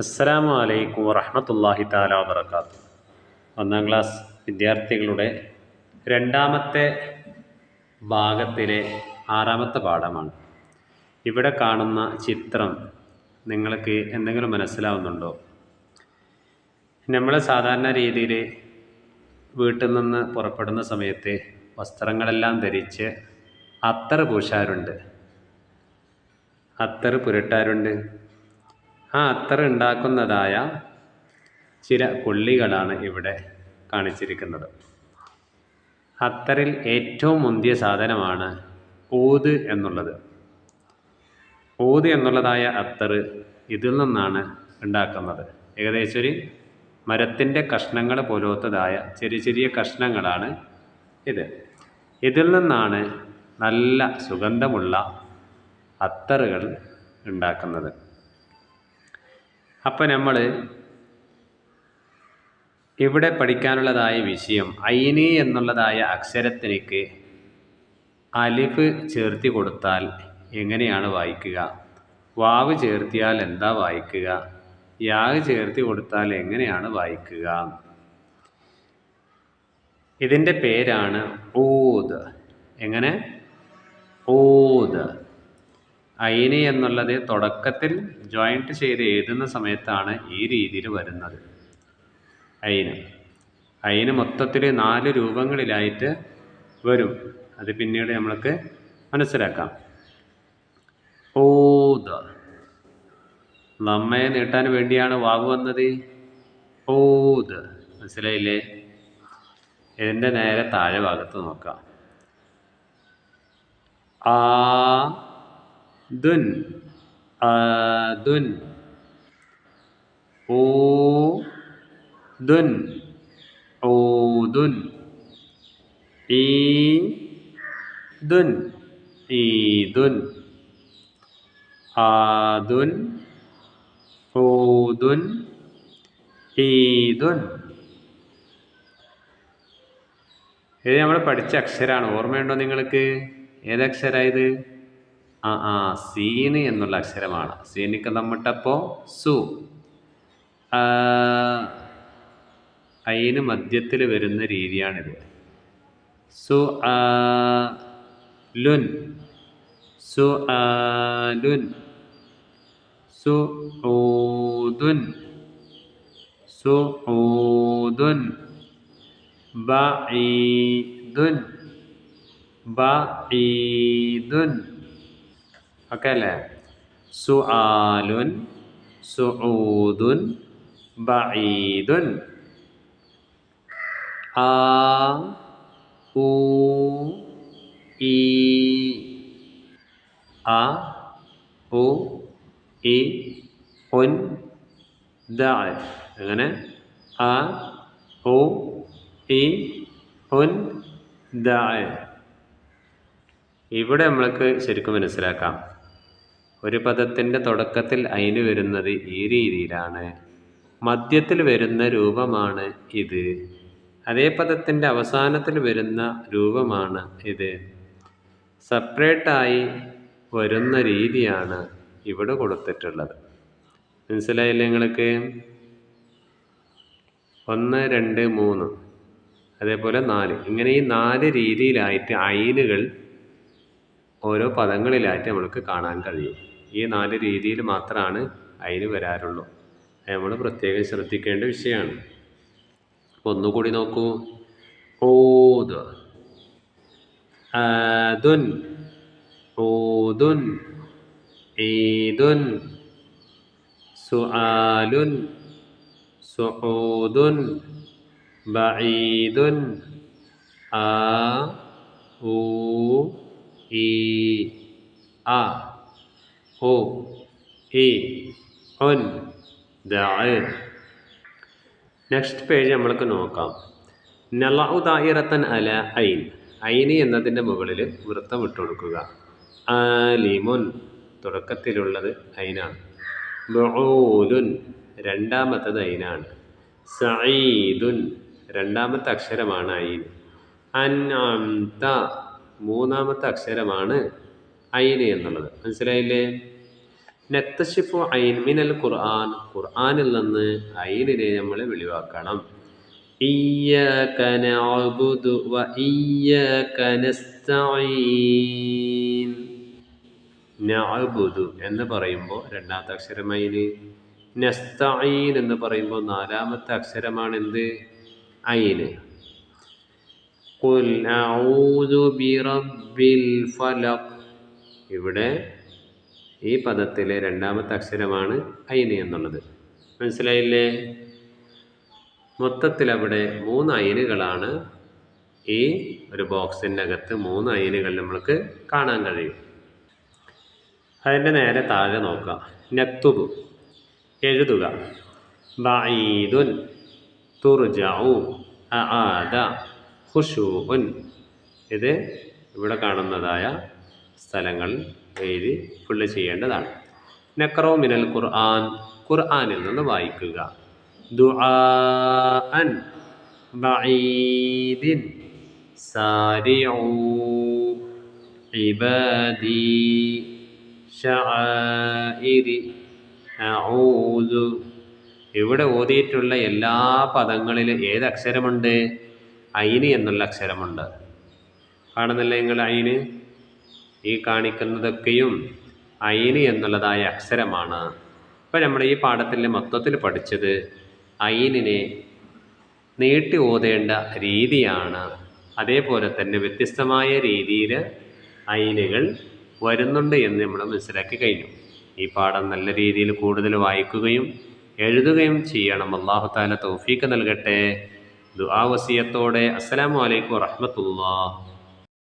അസ്സലാമു അലൈക്കും വറഹ്മത്തുള്ളാഹി തആല വബറകാതുഹു. ഒന്നാം ക്ലാസ് വിദ്യാർത്ഥികളുടെ രണ്ടാമത്തെ ഭാഗത്തിലെ ആറാമത്തെ പാഠമാണ്. ഇവിടെ കാണുന്ന ചിത്രം നിങ്ങൾക്ക് എന്തെങ്കിലും മനസ്സിലാവുന്നുണ്ടോ? നമ്മൾ സാധാരണ രീതിയിൽ വീട്ടിൽ നിന്ന് പുറപ്പെടുന്ന സമയത്ത് വസ്ത്രങ്ങളെല്ലാം ധരിച്ച് അത്തർ പൂശാറുണ്ട്, അത്തർ പുരട്ടാറുണ്ട്. ആ അത്തർ ഉണ്ടാക്കുന്നതായ ചില കൊള്ളികളാണ് ഇവിടെ കാണിച്ചിരിക്കുന്നത്. അത്തറിൽ ഏറ്റവും മുന്തിയ സാധനമാണ് ഊത് എന്നുള്ളത്. ഊത് എന്നുള്ളതായ അത്തർ ഇതിൽ നിന്നാണ് ഉണ്ടാക്കുന്നത്. ഏകദേശം ഒരു മരത്തിൻ്റെ കഷ്ണങ്ങൾ പോലത്തതായ ചെറിയ ചെറിയ കഷ്ണങ്ങളാണ് ഇത്. ഇതിൽ നിന്നാണ് നല്ല സുഗന്ധമുള്ള അത്തറുകൾ ഉണ്ടാക്കുന്നത്. അപ്പം നമ്മൾ ഇവിടെ പഠിക്കാനുള്ളതായ വിഷയം ഐന് എന്നുള്ളതായ അക്ഷരത്തിലേക്ക് അലിഫ് ചേർത്തി കൊടുത്താൽ എങ്ങനെയാണ് വായിക്കുക, വാവ് ചേർത്തിയാൽ എന്താ വായിക്കുക, യാഗ് ചേർത്തി കൊടുത്താൽ എങ്ങനെയാണ് വായിക്കുക. ഇതിൻ്റെ പേരാണ് ഊദ്. എങ്ങനെ? ഊദ്. ഐന് എന്നുള്ളത് തുടക്കത്തിൽ ജോയിൻറ്റ് ചെയ്ത് എഴുതുന്ന സമയത്താണ് ഈ രീതിയിൽ വരുന്നത്. ഐന് മൊത്തത്തിൽ 4 രൂപങ്ങളിലായിട്ട് വരും. അത് പിന്നീട് നമ്മൾക്ക് മനസ്സിലാക്കാം. ഊദ്. നമ്മയെ നീട്ടാൻ വേണ്ടിയാണ് വാവ് വന്നത്. ഊദ്. മനസ്സിലായില്ലേ? ഇതിൻ്റെ നേരെ താഴെ ഭാഗത്ത് നോക്കാം. ആദുൻ, ആദുൻ. ഊദുൻ, ഊദുൻ. ഈദുൻ, ഈദുൻ. ആദുൻ, ഊദുൻ, ഈദുൻ. ഇത് നമ്മൾ പഠിച്ച അക്ഷരമാണ്. ഓർമ്മയുണ്ടോ നിങ്ങൾക്ക്? ഏതക്ഷരമായത്? സീന് എന്നുള്ള അക്ഷരമാണ്. സീനിക്ക് നമ്മട്ടപ്പോൾ സു. ഐന് മധ്യത്തിൽ വരുന്ന രീതിയാണിത്. സു ലുൻ, സു ലുൻ. സു ഊദുൻ, സു ഊദുൻ. ബഈദുൻ, ബഈദുൻ. ഓക്കെ അല്ലേ? സുആലുൻ, സുഊദുൻ, ബഈദുൻ. ആ ഊ ഈ. ആ ഊ ഈ ഉൻ ദ. അങ്ങനെ ആ ഊ ഈ ഉൻ ദ. ഇവിടെ നമ്മൾക്ക് ശരിക്കും മനസ്സിലാക്കാം. ഒരു പദത്തിൻ്റെ തുടക്കത്തിൽ ഐന് വരുന്നത് ഈ രീതിയിലാണ്, മധ്യത്തിൽ വരുന്ന രൂപമാണ് ഇത്. അതേ പദത്തിൻ്റെ അവസാനത്തിൽ വരുന്ന രൂപമാണ് ഇത്. സെപ്പറേറ്റായി വരുന്ന രീതിയാണ് ഇവിടെ കൊടുത്തിട്ടുള്ളത്. മനസ്സിലായില്ലേ നിങ്ങൾക്ക്? 1, 2, 3, അതേപോലെ 4. ഇങ്ങനെ ഈ 4 രീതിയിലായിട്ട് ഐനുകൾ ഓരോ പദങ്ങളിലായിട്ട് നമ്മൾക്ക് കാണാൻ കഴിയും. ഈ 4 രീതിയിൽ മാത്രമാണ് ഐന് വരാറുള്ളൂ. അത് നമ്മൾ പ്രത്യേകം ശ്രദ്ധിക്കേണ്ട വിഷയമാണ്. ഒന്നുകൂടി നോക്കൂ. ഊദ്, ആദുൻ, ഊദുൻ, ഈദുൻ. സുആലുൻ, സുഊദുൻ, ബഈദുൻ. ആ ഊ ഈ. ആ ഊ ഈ ഉൻ ദ. നെക്സ്റ്റ് പേജ് നമ്മൾക്ക് നോക്കാം. നളഉ ദായിറത്തൻ അല ഐൻ. ഐന് എന്നതിൻ്റെ മുകളിൽ വൃത്തം ഇട്ട് കൊടുക്കുക. ആലിമുൻ, തുടക്കത്തിലുള്ളത് ഐനാണ്. ബഊലുൻ, രണ്ടാമത്തത് ഐനാണ്. സഈദുൻ, രണ്ടാമത്തെ അക്ഷരമാണ് ഐൻ. അൻഅംത, മൂന്നാമത്തെ അക്ഷരമാണ് ഐന് എന്നുള്ളത്. മനസ്സിലായില്ലേ? നക്തശിഫു ഐൻ മിനൽ ഖുർആൻ, ഖുർആനിൽ നിന്ന് ഐനിനെ നമ്മൾ വെളിവാക്കണം. ഇയ്യാക നഅ്ബുദു വ ഇയ്യാക നസ്തഈൻ. നഅ്ബുദു എന്ന് പറയുമ്പോൾ രണ്ടാമത്തെ അക്ഷരം ഐന്, നസ്തഈൻ എന്ന് പറയുമ്പോൾ നാലാമത്തെ അക്ഷരമാണ് എന്ത്? ഐന്. ഖുൽ അഊദു ബിറബ്ബിൽ ഫലഖ്, ഇവിടെ ഈ പദത്തിലെ രണ്ടാമത്തെ അക്ഷരമാണ് ഐന് എന്നുള്ളത്. മനസ്സിലായില്ലേ? മൊത്തത്തിൽ അവിടെ 3 ഐനുകളാണ്. ഈ ഒരു ബോക്സിൻ്റെ അകത്ത് 3 ഐനുകൾ നമ്മൾക്ക് കാണാൻ കഴിയും. അതിൻ്റെ നേരെ താഴെ നോക്കാം. നക്തുബു എഴുതുക, ബഈദുൻ തുർജഉ അആദ ഖുശൂഉൻ, ഇത് ഇവിടെ കാണുന്നതായ സ്ഥലങ്ങൾ എഴുതി ഫുള്ള് ചെയ്യേണ്ടതാണ്. നഖറഉ മിനൽ ഖുർആൻ, ഖുർആനിൽ നിന്ന് വായിക്കുക. ദുആഅൻ ബഈദിൻ സാരിഉ ഇബാദി ശആഇരി അഊദു. ഇവിടെ ഓതിയിട്ടുള്ള എല്ലാ പദങ്ങളിലും ഏത് അക്ഷരമുണ്ട്? ഐന് എന്നുള്ള അക്ഷരമുണ്ട്. കാണുന്നില്ല നിങ്ങൾ ഐന്? ഈ കാണിക്കുന്നതൊക്കെയും ഐന് എന്നുള്ളതായ അക്ഷരമാണ്. ഇപ്പം നമ്മൾ ഈ പാഠത്തിൽ മൊത്തത്തിൽ പഠിച്ചത് ഐനിനെ നീട്ടി ഓതേണ്ട രീതിയാണ്. അതേപോലെ തന്നെ വ്യത്യസ്തമായ രീതിയിൽ ഐനുകൾ വരുന്നുണ്ട് എന്ന് നമ്മൾ മനസ്സിലാക്കി കഴിഞ്ഞു. ഈ പാഠം നല്ല രീതിയിൽ കൂടുതൽ വായിക്കുകയും എഴുതുകയും ചെയ്യണം. അല്ലാഹു തആല തൗഫീഖ് നൽകട്ടെ. ദുആ വസിയത്തോടെ അസ്സലാമു അലൈക്കും വറഹ്മത്തുള്ളാഹി.